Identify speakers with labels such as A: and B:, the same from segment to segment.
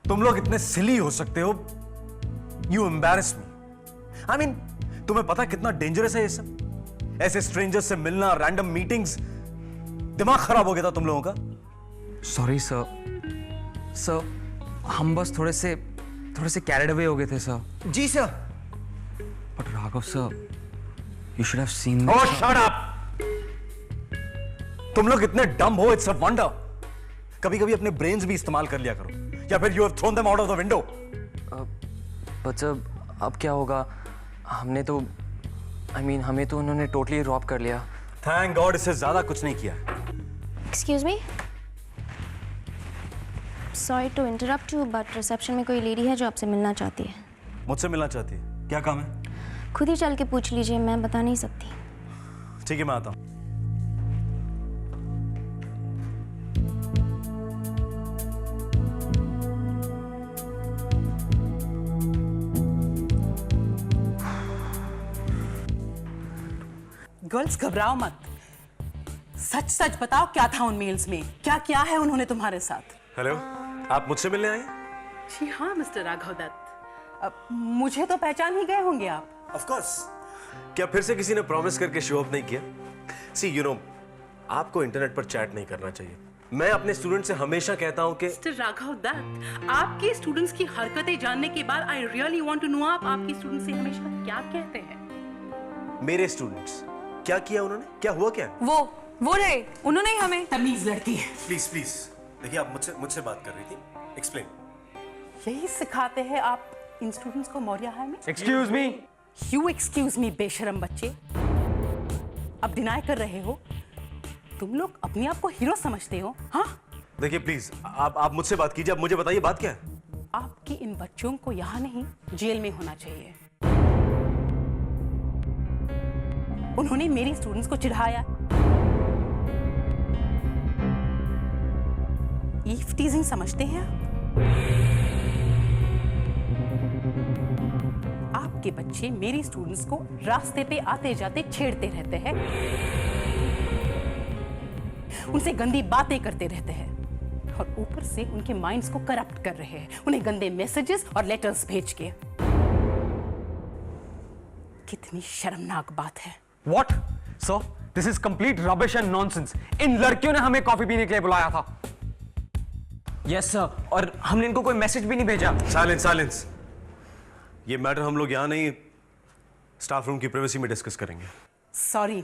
A: तुम लोग इतने सिली हो सकते हो? You embarrass me. I mean, तुम्हें पता कितना डेंजरस है ये सब? ऐसे स्ट्रेंजर्स से मिलना, रैंडम मीटिंग्स, दिमाग खराब हो गया था तुम लोगों का।
B: सॉरी सर, हम बस थोड़े से कैरिड अवे हो गए थे सर।
A: जी sir.
B: But Raghav sir, you should have seen.
A: Oh shut up! तुम लोग इतने डम हो, इट्स अ वंडर। कभी कभी अपने ब्रेन्स भी इस्तेमाल कर लिया करो, या फिर you have thrown them out of the window.
B: But sir, अब क्या होगा? हमें तो उन्होंने टोटली रॉब कर लिया।
A: थैंक गॉड, इससे ज्यादा कुछ नहीं किया।
C: Excuse me, sorry to interrupt you, but reception में कोई लेडी है जो आपसे मिलना चाहती है।
A: मुझसे मिलना चाहती है? क्या काम है?
C: खुद ही चल के पूछ लीजिए, मैं बता नहीं सकती।
A: ठीक है, मैं आता हूं।
D: गर्ल्स घबराओ मत, सच सच बताओ क्या था उन मेल्स में, क्या किया है उन्होंने तुम्हारे साथ?
A: हेलो, आप मुझसे मिलने आए?
D: जी हाँ मिस्टर राघव दत्त, मुझे तो पहचान ही गए होंगे आप।
A: Of course. क्या फिर से किसी ने प्रॉमिस करके शो अप नहीं किया? सी यू नो, आपको इंटरनेट पर चैट नहीं करना चाहिए। मैं अपने स्टूडेंट से हमेशा कहता हूं कि
D: मिस्टर राघव दत्त, आपके स्टूडेंट्स की हरकतें जानने के बाद I really want to know आप आपके स्टूडेंट्स से हमेशा क्या कहते हैं?
A: मेरे स्टूडेंट्स क्या किया उन्होंने? क्या हुआ? क्या
E: वो रहे, उन्होंने ही हमें।
D: तमीज लड़की है।
A: प्लीज प्लीज देखिए, आप मुझसे बात कर रही थी। एक्सप्लेन।
D: यही सिखाते हैं आप इन स्टूडेंट्स को मौर्य हाई में?
B: Excuse me.
D: You excuse me बेशरम बच्चे, अब डिनाई कर रहे हो? तुम लोग अपने आप को हीरो समझते हो? हाँ,
A: देखिए प्लीज, आप मुझसे बात कीजिए। आप मुझे बताइए बात क्या है?
D: आपके इन बच्चों को यहाँ नहीं, जेल में होना चाहिए। उन्होंने मेरी स्टूडेंट्स को चिढ़ाया, ईव टीजिंग समझते हैं आप? आपके बच्चे मेरी स्टूडेंट्स को रास्ते पे आते जाते छेड़ते रहते हैं, उनसे गंदी बातें करते रहते हैं और ऊपर से उनके माइंड्स को करप्ट कर रहे हैं, उन्हें गंदे मैसेजेस और लेटर्स भेज के। कितनी शर्मनाक बात है।
B: What? So, this is complete rubbish and nonsense. इन लड़कियों ने हमें कॉफी पीने के लिए बुलाया था। Yes sir, और हमने इनको कोई मैसेज भी नहीं भेजा।
A: Silence, silence. ये मैटर हम लोग यहाँ नहीं, स्टाफ रूम की प्राइवेसी में डिस्कस करेंगे।
D: सॉरी,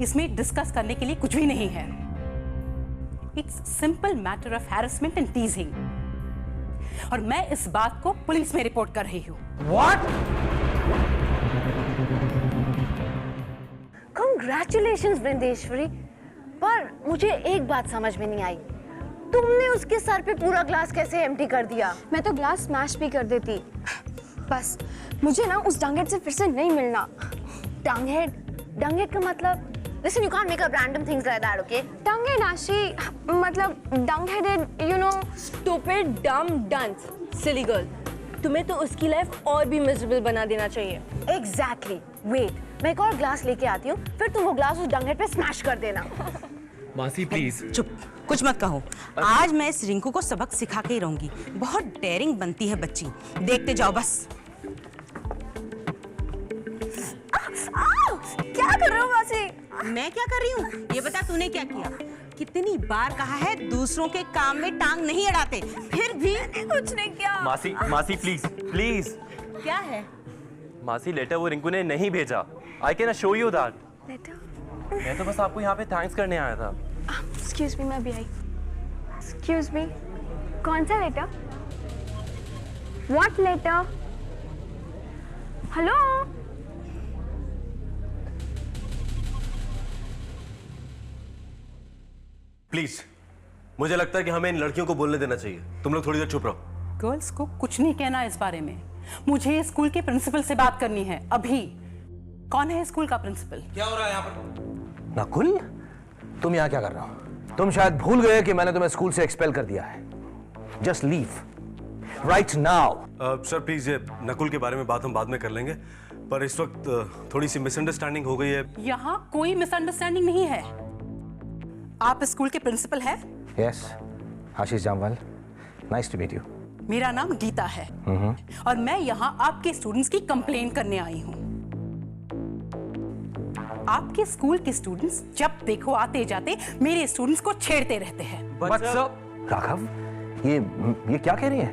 D: इसमें डिस्कस करने के लिए कुछ भी नहीं है। It's simple matter of harassment and टीजिंग, और मैं इस बात को पुलिस में रिपोर्ट कर रही हूँ।
B: What?
F: Congratulations वृंदेश्वरी, पर मुझे एक बात समझ में नहीं आई, तुमने उसके सर पे पूरा ग्लास कैसे एम्प्टी कर दिया?
C: मैं तो ग्लास स्मैश भी कर देती, बस मुझे ना उस डंगहेड से फिर से नहीं मिलना।
F: डंगहेड? डंगहेड का मतलब? Listen, you can't make up random things like that, okay?
C: डंगहेड आशी, मतलब डंगहेडेड, you know,
E: Stupid, dumb, dunce, silly girl. तुम्हें तो उसकी लाइफ और भी मिजरेबल बना देना चाहिए।
F: Exactly. Wait, मैं एक और ग्लास लेके आती हूँ, फिर तुम वो ग्लास उस डंगहेड पे स्मैश कर देना।
B: मासी प्लीज।
G: चुप, कुछ मत कहो। आज मैं इस रिंकू को सबक सिखा के ही रहूंगी। बहुत डेयरिंग बनती है बच्ची, देखते जाओ बस।
F: क्या कर रहे हो मासी?
G: मैं क्या कर रही हूँ ये बता, तूने क्या किया? कितनी बार कहा है दूसरों के काम में टांग नहीं अड़ाते, फिर भी
F: कुछ नहीं किया।
H: मासी प्लीज प्लीज।
G: क्या है?
H: मासी लेटर वो रिंकू ने नहीं भेजा। I can show you that.
C: Letter?
H: मैं तो बस आपको यहाँ पे थैंक्स करने आया था।
C: एक्सक्यूज मी, मैं भी आई। एक्सक्यूज मी, कौन सा letter? What letter? Hello?
A: Please, मुझे लगता है कि हमें इन लड़कियों को बोलने देना चाहिए। तुम लोग थोड़ी देर चुप रहो।
D: गर्ल्स को कुछ नहीं कहना इस बारे में। मुझे स्कूल के प्रिंसिपल से बात करनी है अभी। कौन है स्कूल का प्रिंसिपल?
I: क्या हो रहा है यहाँ पर? नकुल, तुम यहाँ क्या कर रहे हो? तुम शायद भूल गए कि मैंने तुम्हें स्कूल से एक्सपेल कर दिया है। Just leave right now.
A: Sir please, ये नकुल के बारे में बात हम बाद में कर लेंगे। पर इस वक्त थोड़ी सी मिसअंडरस्टैंडिंग हो गई है।
D: यहाँ कोई मिसअंडरस्टैंडिंग नहीं है। आप स्कूल के प्रिंसिपल हैं?
I: Yes, Ashish Jamwal, nice to meet you.
D: मेरा नाम गीता है और मैं यहाँ आपके स्टूडेंट्स की कंप्लेन करने आई हूँ। आपके स्कूल के स्टूडेंट्स जब देखो आते जाते मेरे स्टूडेंट्स को छेड़ते रहते हैं।
B: बट सर,
I: राघव, ये क्या कह रही है?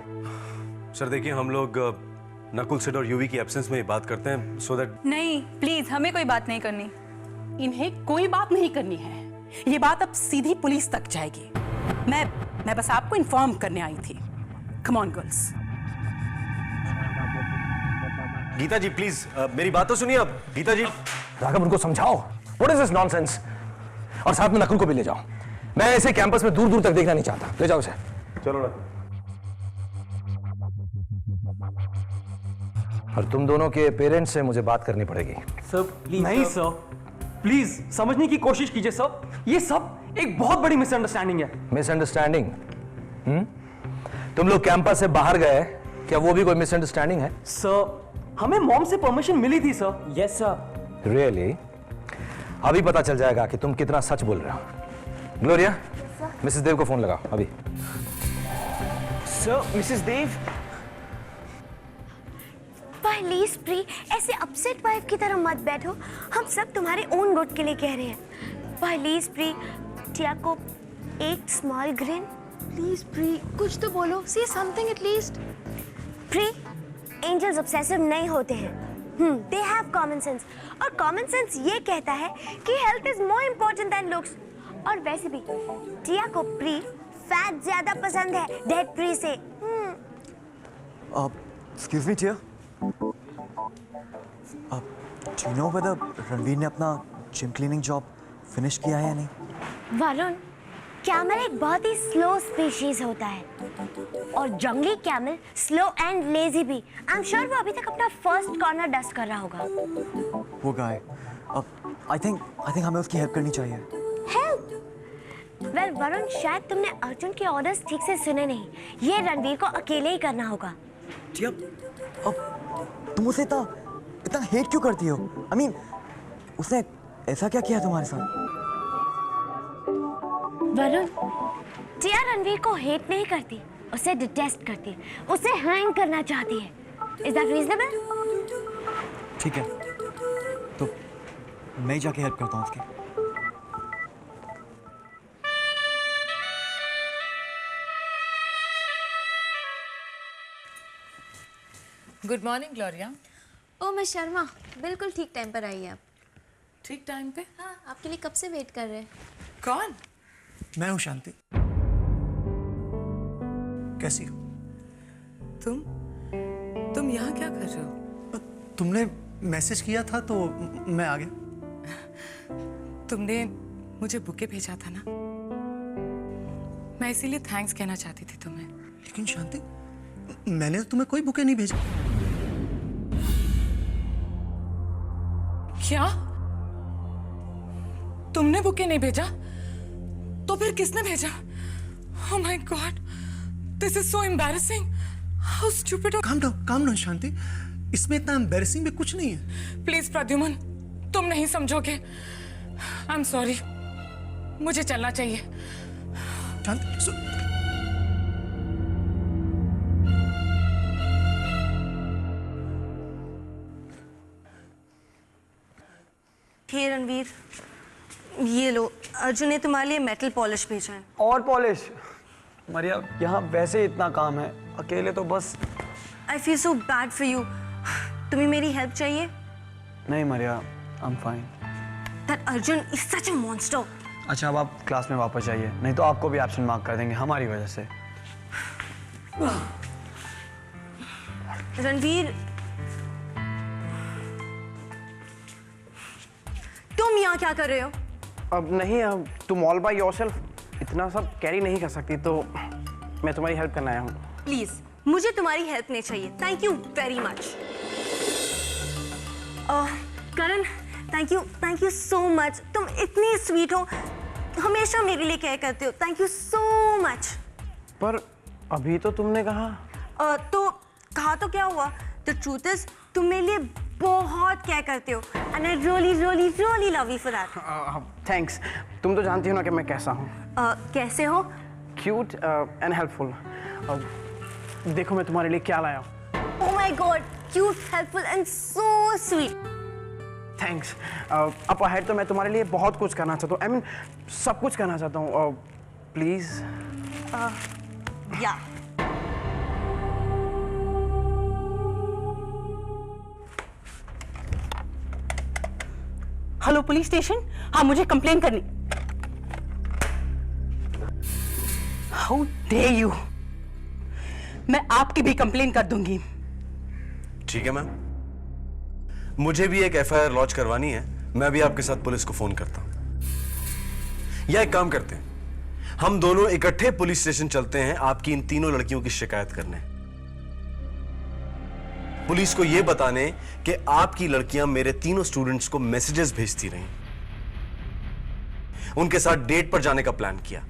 A: सर देखिए, हम लोग नकुल सिड और यूवी की एब्सेंस में ही बात करते हैं, सो दैट।
J: नहीं, प्लीज हमें कोई बात नहीं करनी।
D: इन्हें कोई बात नहीं करनी है। ये बात अब सीधी पुलिस तक जाएगी। मैं बस आपको इन्फॉर्म करने आई थी। Come on girls.
A: Geeta ji please, मेरी बात तो सुनिए अब। गीता जी,
I: राघव, उनको समझाओ। What is this nonsense? और साथ में नकुल को भी ले जाओ। मैं ऐसे कैंपस में दूर दूर तक देखना नहीं चाहता। ले जाओ उसे।
A: चलो ना।
I: और तुम दोनों के पेरेंट्स से मुझे बात करनी पड़ेगी।
B: Sir please. नहीं सर, प्लीज समझने की कोशिश कीजिए सर। ये सब एक बहुत बड़ी मिसअंडरस्टैंडिंग है।
I: मिसअंडरस्टैंडिंग? तुम लोग कैंपस से बाहर गए, क्या वो भी कोई मिसअंडरस्टैंडिंग है?
B: सर, हमें मॉम से परमिशन मिली थी सर। Yes sir.
I: रियली? अभी पता चल जाएगा कि तुम कितना सच बोल रहे हो। ग्लोरिया, मिसेस देव को फोन लगाओ अभी।
B: Sir, Mrs Dev.
C: Please Pri, ऐसे अपसेट वाइफ की तरह मत बैठो। हम सब तुम्हारे ओन गुड के लिए कह रहे हैं। प्लीज प्री, टिया को एक स्मॉल ग्रिन। प्लीज प्री, कुछ तो बोलो, से something at least. Pri, angels obsessive नहीं होते हैं। दे हैव कॉमन सेंस, और कॉमन सेंस ये कहता है कि health is more important than looks. और वैसे भी टिया को प्री फैट ज्यादा पसंद है डेड प्री से।
K: Excuse me Tia, do you know whether Ranveer ने अपना जिम क्लीनिंग जॉब फिनिश किया है या नहीं?
C: वरुण, कैमल एक बहुत ही स्लो स्पीशीज होता है, और जंगली कैमल स्लो एंड लेजी भी। आई एम श्योर वो अभी तक अपना फर्स्ट कॉर्नर डस्ट कर रहा होगा।
K: वो गाय, आई थिंक हमें उसकी हेल्प करनी चाहिए।
C: हेल्प? वेल वरुण, शायद तुमने अर्जुन के ऑर्डर्स ठीक से सुने नहीं। ये रणवीर को अकेले ही करना होगा।
K: टिया, अब तुम उसे इतना हेट क्यों करती हो? I mean, उसने ऐसा क्या किया तुम्हारे साथ?
C: वरुण, टिया रणवीर को हेट नहीं करती, उसे डिटेस्ट करती, उसे हैंग करना चाहती है। Is that reasonable?
K: ठीक है, तो मैं जाके हेल्प करता हूँ उसकी।
L: Good morning Gloria.
M: Oh miss Sharma, बिल्कुल ठीक टाइम पर आई है आप।
L: ठीक टाइम पे?
M: हाँ, आपके लिए कब से वेट कर रहे हैं।
L: कौन?
K: मैं हूँ शांति। कैसी हो?
L: तुम यहाँ क्या कर रहे हो?
K: तुमने मैसेज किया था तो मैं आ गया।
L: तुमने मुझे बुके भेजा था ना, मैं इसीलिए थैंक्स कहना चाहती थी तुम्हें।
K: लेकिन शांति, मैंने तो तुम्हें कोई बुके नहीं भेजा।
L: क्या? तुमने बुके नहीं भेजा? तो फिर किसने भेजा? Oh my God, this is so embarrassing. How stupid.
K: Calm down, शांति। इसमें इतना एम्बैरेसिंग भी कुछ नहीं है।
L: प्लीज प्रद्युमन, तुम नहीं समझोगे। आई एम सॉरी, मुझे चलना चाहिए।
K: शांति,
M: हे रणवीर, ये लो, अर्जुन ने तुम्हारे लिए मेटल पॉलिश भेजा है।
B: और पॉलिश? मरिया, यहाँ वैसे इतना काम है, अकेले तो बस।
M: I feel so bad for you. तुम्हें मेरी हेल्प चाहिए?
B: नहीं Maria, I am fine.
M: That Arjun is such a monster.
B: अच्छा, अब आप क्लास में वापस जाइए, नहीं तो आपको भी एब्सेंट मार्क कर देंगे हमारी वजह से।
M: रणवीर, तुम यहाँ क्या कर रहे हो?
B: अब नहीं, अब तुम ऑल बाय योरसेल्फ इतना सब कैरी नहीं कर सकती, तो मैं तुम्हारी हेल्प करने आया हूँ।
M: प्लीज, मुझे तुम्हारी हेल्प नहीं चाहिए। Thank you very much. Karan, thank you so much. तुम इतनी स्वीट हो, हमेशा मेरे लिए केयर करते हो। Thank you so much.
B: पर अभी तो तुमने कहा।
M: तो कहा तो क्या हुआ? द ट्रूथ इज, तुम मेरे लिए बहुत केयर करते हो and I really really really love you for that.
B: Thanks. तुम तो जानती हो ना कि मैं कैसा हूँ।
M: कैसे हो?
B: Cute and helpful. देखो मैं तुम्हारे लिए क्या लाया हूँ।
M: Oh my God, cute, helpful and so sweet.
B: Thanks. Up ahead तो मैं तुम्हारे लिए बहुत कुछ करना चाहता हूँ। I mean, सब कुछ करना चाहता हूँ। Please.
M: Yeah.
D: Hello police station. हाँ, मुझे कंप्लेन करनी। How dare you. मैं आपकी भी कंप्लेन कर दूंगी।
A: ठीक है मैम, मुझे भी एक एफआईआर लॉन्च करवानी है। मैं भी आपके साथ पुलिस को फोन करता हूं। या एक काम करते हैं, हम दोनों इकट्ठे पुलिस स्टेशन चलते हैं आपकी इन तीनों लड़कियों की शिकायत करने, पुलिस को यह बताने कि आपकी लड़कियां मेरे तीनों स्टूडेंट्स को मैसेजेस भेजती रहीं, उनके साथ डेट पर जाने का प्लान किया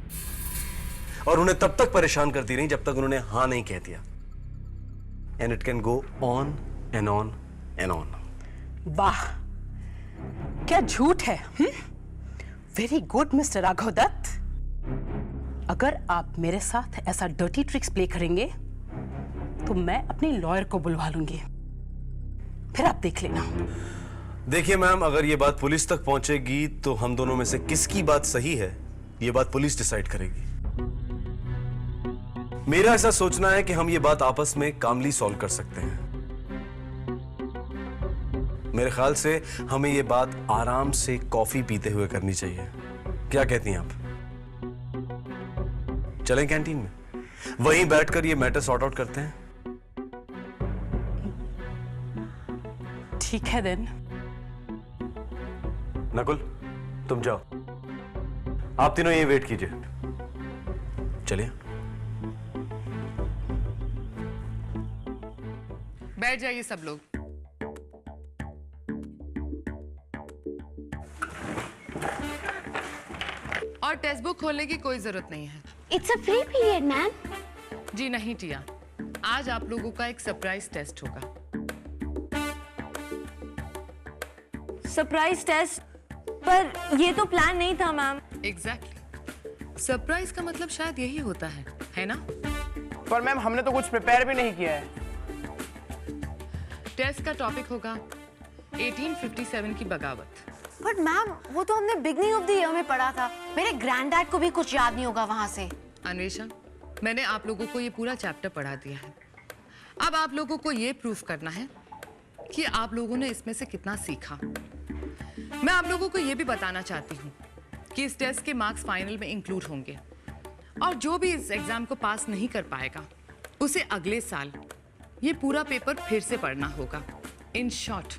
A: और उन्हें तब तक परेशान करती रहीं जब तक उन्होंने हां नहीं कह दिया। And it can go on and on and on.
D: वाह, क्या झूठ है। Very good mister Raghav Dutt. अगर आप मेरे साथ ऐसा डर्टी ट्रिक्स प्ले करेंगे तो मैं अपने लॉयर को बुलवा लूंगी, फिर आप देख लेना।
A: देखिए मैम, अगर यह बात पुलिस तक पहुंचेगी तो हम दोनों में से किसकी बात सही है यह बात पुलिस डिसाइड करेगी। मेरा ऐसा सोचना है कि हम ये बात आपस में कामली सॉल्व कर सकते हैं। मेरे ख्याल से हमें ये बात आराम से कॉफी पीते हुए करनी चाहिए। क्या कहती हैं आप? चलें कैंटीन में, वहीं बैठकर ये मैटर सॉर्ट आउट करते हैं।
D: ठीक है देन।
A: नकुल, तुम जाओ, आप तीनों ये वेट कीजिए। चलिए।
L: बैठ जाइए सब लोग। और टेक्स्ट बुक खोलने की कोई जरूरत नहीं है।
C: It's a free period ma'am.
L: जी नहीं टिया, आज आप लोगों का एक सरप्राइज टेस्ट होगा।
M: Surprise test? पर ये तो प्लान नहीं था मैम।
L: एग्जैक्टली। सरप्राइज का मतलब शायद यही होता है ना?
B: पर मैम, हमने तो कुछ प्रिपेयर भी नहीं किया है।
L: टेस्ट का टॉपिक होगा 1857 की बगावत।
F: बट मैम, वो तो हमने बिगनिंग ऑफ द ईयर में पढ़ा था। मेरे ग्रैंडडैड को भी कुछ याद नहीं होगा वहां से।
L: अन्वेषा, मैंने आप लोगों को ये पूरा चैप्टर पढ़ा दिया है। अब आप लोगों को ये प्रूफ करना है कि आप लोगों ने इसमें से कितना सीखा। मैं आप लोगों को ये भी बताना चाहती हूँ कि इस टेस्ट के मार्क्स फाइनल में इंक्लूड होंगे और जो भी इस एग्जाम को पास नहीं कर पाएगा उसे अगले साल ये पूरा पेपर फिर से पढ़ना होगा। इन शॉर्ट,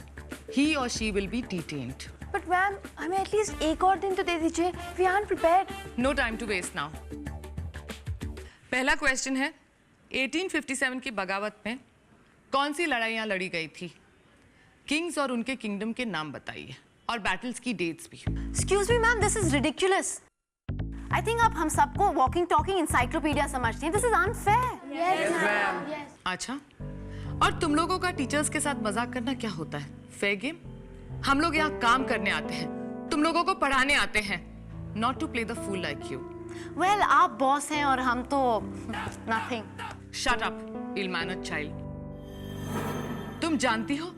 L: ही और she will be detained.
F: But ma'am, हमें एटलीस्ट एक और दिन तो दे दीजिए। We are prepared.
L: No time to waste now. पहला क्वेश्चन है, 1857 की बगावत में कौन सी लड़ाइयाँ लड़ी गई थी? किंग्स और उनके किंगडम के नाम बताइए और बैटल्स की डेट्स भी।
F: Excuse me ma'am, this is ridiculous. I think आप हम सबको वॉकिंग टॉकिंग एनसाइक्लोपीडिया समझते हैं। This is unfair.
L: Yes ma'am. अच्छा, और तुम लोगों का टीचर्स के साथ मजाक करना क्या होता है? Fair game? हम लोग यहाँ काम करने आते हैं, तुम लोगों को पढ़ाने आते हैं, not to play the fool like you.
F: Well, आप बॉस हैं और हम तो nothing.
L: Shut up, ill mannered child. तुम जानती हो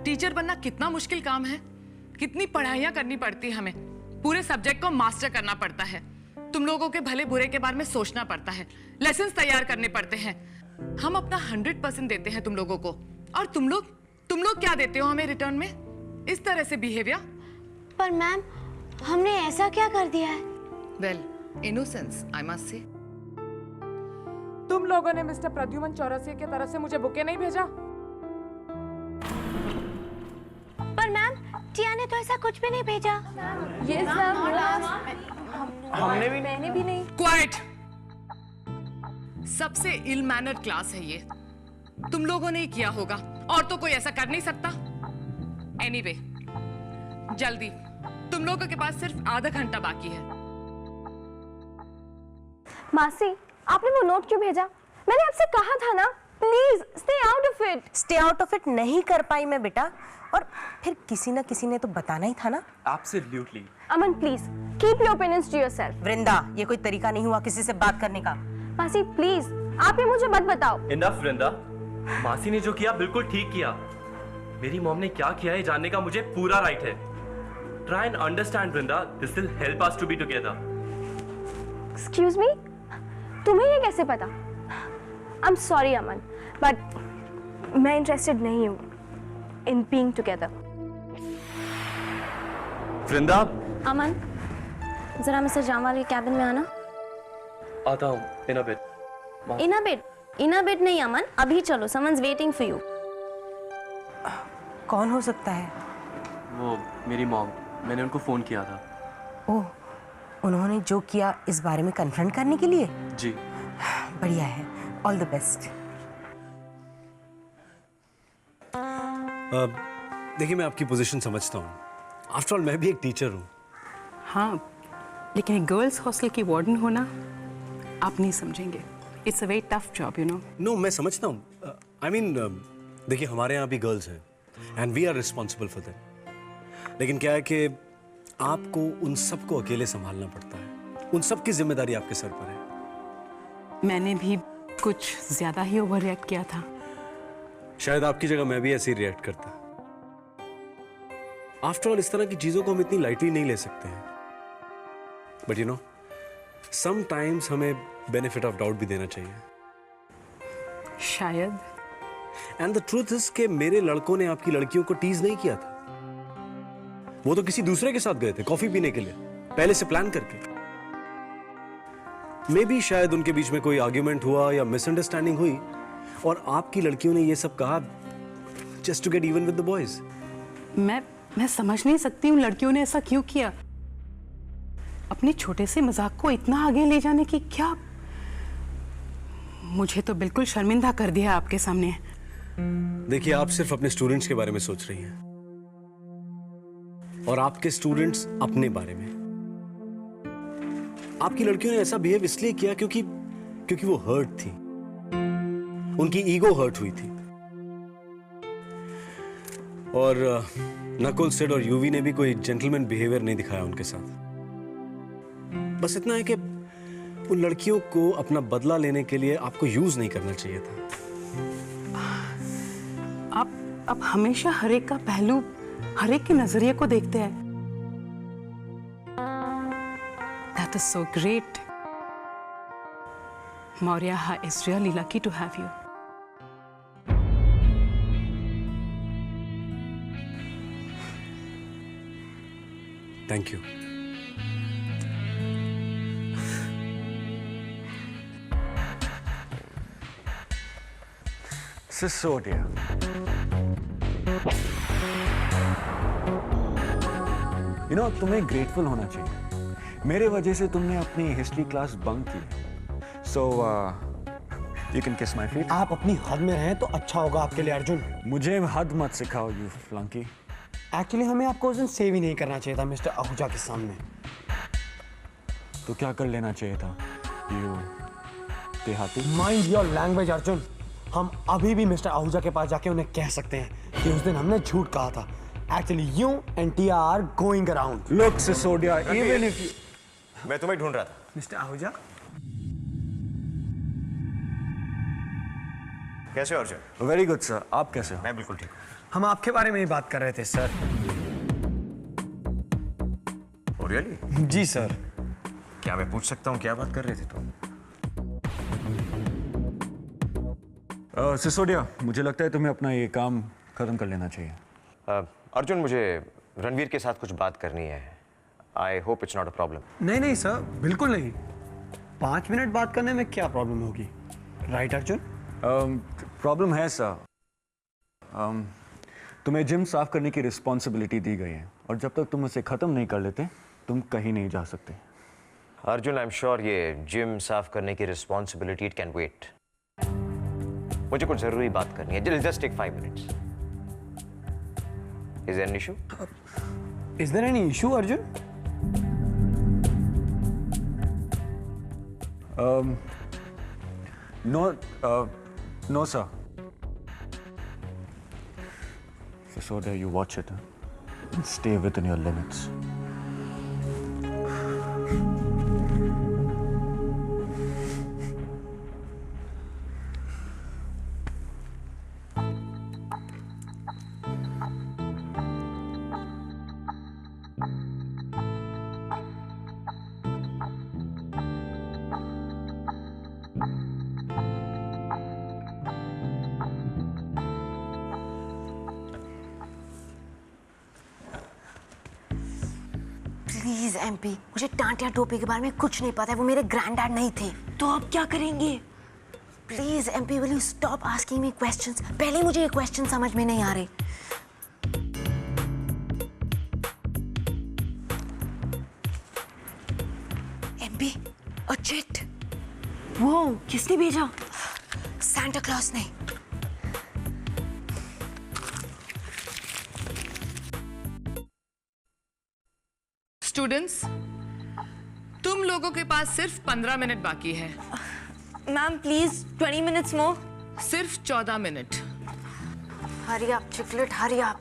L: टीचर बनना कितना मुश्किल काम है? कितनी पढ़ाइयाँ करनी पड़ती है हमें, पूरे सब्जेक्ट को मास्टर करना पड़ता है, तुम लोगों के भले बुरे के बारे में सोचना पड़ता है, लेसन्स तैयार करने पड़ते हैं। हम अपना 100% देते हैं तुम लोगों को, और तुम लोग क्या देते हो हमें रिटर्न में? इस तरह से बिहेवियर।
C: पर मैम, हमने ऐसा क्या कर दिया है?
L: Well, innocence I must say.
N: तुम लोगों ने मिस्टर प्रद्युमन चौरसिया की तरफ से मुझे बुके नहीं भेजा?
C: पर मैम, टिया ने तो ऐसा कुछ भी नहीं भेजा।
F: यस
B: हमने भी
F: मैंने भी नहीं।
L: क्वाइट। सबसे इल मैनर्ड क्लास है ये, तुम लोगों ने ही किया होगा, और तो कोई ऐसा कर नहीं सकता। एनीवे, जल्दी, तुम लोगों के पास सिर्फ आधा घंटा बाकी है।
M: मासी, आपने वो नोट क्यों भेजा? मैंने आपसे कहा था ना,
C: please stay out of it.
F: Stay out of it नहीं कर पाई मैं बेटा, और फिर किसी ना किसी ने तो बताना ही था ना।
H: Absolutely.
C: Aman please keep your opinions to yourself.
F: Vrinda, ये कोई तरीका नहीं हुआ किसी से बात करने का।
C: मासी प्लीज आप ही मुझे मत बताओ।
H: इनफ वृंदा, मासी ने जो किया बिल्कुल ठीक किया। मेरी मॉम ने क्या किया है जानने का मुझे पूरा राइट है। Try and understand Vrinda, this will help us to be together.
C: Excuse me, तुम्हें ये कैसे पता? I am sorry Aman, but मैं इंटरेस्टेड नहीं हूँ इन बीइंग टुगेदर।
H: वृंदा।
C: अमन जरा मिस्टर जामवाल के कैबिन में आना।
H: आता हूँ इन a bit.
C: In a bit नहीं अमन, अभी चलो, समवनस वेटिंग फॉर यू।
F: कौन हो सकता है?
H: वो मेरी मॉम, मैंने उनको फोन किया था।
F: ओह, उन्होंने जो किया इस बारे में कन्फ्रंट करने के लिए?
H: जी।
F: बढ़िया है, ऑल द बेस्ट।
A: देखिए मैं आपकी पोजीशन समझता हूँ, आफ्टर ऑल मैं भी एक टीचर हूँ।
D: हाँ, लेकिन एक गर्ल्स हॉस्टल की वार्डन होना आप नहीं समझेंगे। It's a very tough job, you know.
A: No, मैं समझता हूँ। आई मीन देखिए हमारे यहाँ भी गर्ल्स हैं and we are responsible for them. लेकिन क्या है कि आपको उन सबको अकेले संभालना पड़ता है, उन सब की जिम्मेदारी आपके सर पर है।
D: मैंने भी कुछ ज्यादा ही ओवर रिएक्ट किया था।
A: शायद आपकी जगह मैं भी ऐसे ही रिएक्ट करता। आफ्टर ऑल इस तरह की चीजों को हम इतनी लाइटली नहीं ले सकते हैं। बट यू नो, समटाइम्स हमें बेनिफिट ऑफ डाउट भी देना चाहिए।
D: शायद।
A: एंड द ट्रूथ इज कि मेरे लड़कों ने आपकी लड़कियों को टीज नहीं किया था। वो तो किसी दूसरे के साथ गए थे कॉफी पीने के लिए, पहले से प्लान करके। मे बी शायद उनके बीच में कोई आर्ग्यूमेंट हुआ या मिसअंडरस्टैंडिंग हुई और आपकी लड़कियों ने ये सब कहा just to get even with the boys.
D: मैं समझ नहीं सकती उन लड़कियों ने ऐसा क्यों किया। अपने छोटे से मजाक को इतना आगे ले जाने की क्या, मुझे तो बिल्कुल शर्मिंदा कर दिया आपके सामने।
A: देखिए आप सिर्फ अपने स्टूडेंट्स के बारे में सोच रही हैं और आपके स्टूडेंट्स अपने बारे में। आपकी लड़कियों ने ऐसा बिहेव इसलिए किया क्योंकि वो हर्ट थी, उनकी ईगो हर्ट हुई थी। और नकुल, सिड और यूवी ने भी कोई जेंटलमैन बिहेवियर नहीं दिखाया उनके साथ। बस इतना है कि उन लड़कियों को अपना बदला लेने के लिए आपको यूज नहीं करना चाहिए था।
D: आप हमेशा हर एक का पहलू, हर एक के नजरिए को देखते हैं। That is so great. Maurya is really lucky to have you.
A: Thank you.
K: Sisodia, you know तुम्हें ग्रेटफुल होना चाहिए। मेरे वजह से तुमने अपनी हिस्ट्री क्लास बंक की। सो यू कैन किस माय फीट।
O: आप अपनी हद में रहें तो अच्छा होगा आपके लिए अर्जुन।
K: मुझे हद मत सिखाओ यू फ्लंकी।
O: एक्चुअली हमें आपको उस दिन सेव ही नहीं करना चाहिए था मिस्टर आहूजा के सामने।
K: तो क्या कर लेना चाहिए था यू देहाती?
O: Mind your language Arjun. हम अभी भी मिस्टर आहूजा के पास जाके उन्हें कह सकते हैं कि उस दिन हमने झूठ कहा था। Actually you and Tia are going around.
K: Look Sisodia, even if you.
P: मैं तुम्हें ढूंढ रहा था।
O: मिस्टर आहूजा,
P: कैसे हो अर्जुन?
K: वेरी गुड सर, आप कैसे हो?
P: मैं बिल्कुल ठीक हूँ।
O: हम आपके बारे में ही बात कर रहे थे सर।
P: Oh, really?
O: जी सर।
P: क्या मैं पूछ सकता हूँ क्या बात कर रहे थे तुम?
K: सिसोदिया, मुझे लगता है तुम्हें अपना ये काम खत्म कर लेना चाहिए।
P: अर्जुन, मुझे रणवीर के साथ कुछ बात करनी है। I hope it's not a problem.
O: नहीं नहीं सर, बिल्कुल नहीं। 5 मिनट बात करने में क्या प्रॉब्लम होगी, राइट अर्जुन?
K: प्रॉब्लम है सर। तुम्हें जिम साफ करने की रिस्पॉन्सिबिलिटी दी गई है और जब तक तुम उसे खत्म नहीं कर लेते तुम कहीं नहीं जा सकते।
P: अर्जुन, आई एम श्योर ये जिम साफ करने की रिस्पॉन्सिबिलिटी इट कैन वेट। मुझे कुछ जरूरी बात करनी है। Just take 5 minutes. Is there an issue?
O: Is there any issue Arjun?
K: No, sir. Sisodia, you watch it. And stay within your limits.
C: Please MP, मुझे टांटिया टोपी के बारे में कुछ नहीं पता है, वो मेरे ग्रैंडडैड नहीं थे। तो अब क्या करेंगे? Please MP, will you stop asking me questions? पहले मुझे ये क्वेश्चन समझ में नहीं आ रहे। MP, a jet. वो किसने भेजा? सांता क्लॉज ने।
L: स्टूडेंट्स, तुम लोगों के पास सिर्फ 15 मिनट बाकी है।
M: Ma'am please 20 minutes more.
L: सिर्फ 14 minute.
C: Hurry up chiclet, hurry up.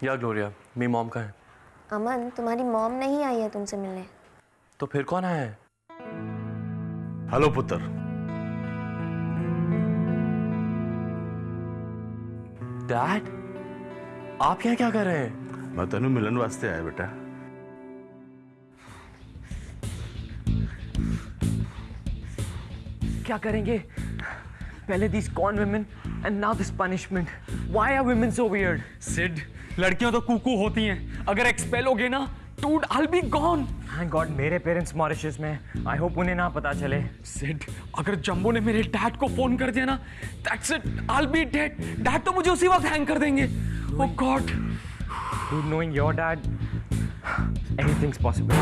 H: या ग्लोरिया, मेरी मॉम कहाँ है?
C: अमन, तुम्हारी मॉम नहीं आई है तुमसे मिलने।
H: तो फिर कौन आया है?
A: हेलो पुत्र।
H: डैड, आप यहाँ क्या कर रहे हैं?
A: मैं तेनू मिलन वास्ते आया बेटा।
B: क्या करेंगे? पहले these con women and now this punishment. Why are women so weird?
Q: Sid, लड़कियां तो कुकू होती हैं। अगर एक्सपेल हो गए ना, dude, I'll be gone.
B: Thank God मेरे पेरेंट्स मॉरिशस में हैं। I hope उन्हें ना पता चले।
Q: सिड, अगर जंबो ने मेरे डैड को फोन कर दिया ना, that's it, I'll be dead. Dad तो मुझे उसी वक्त हैंग कर देंगे। Oh God.
B: Dude, knowing your dad, anything's possible.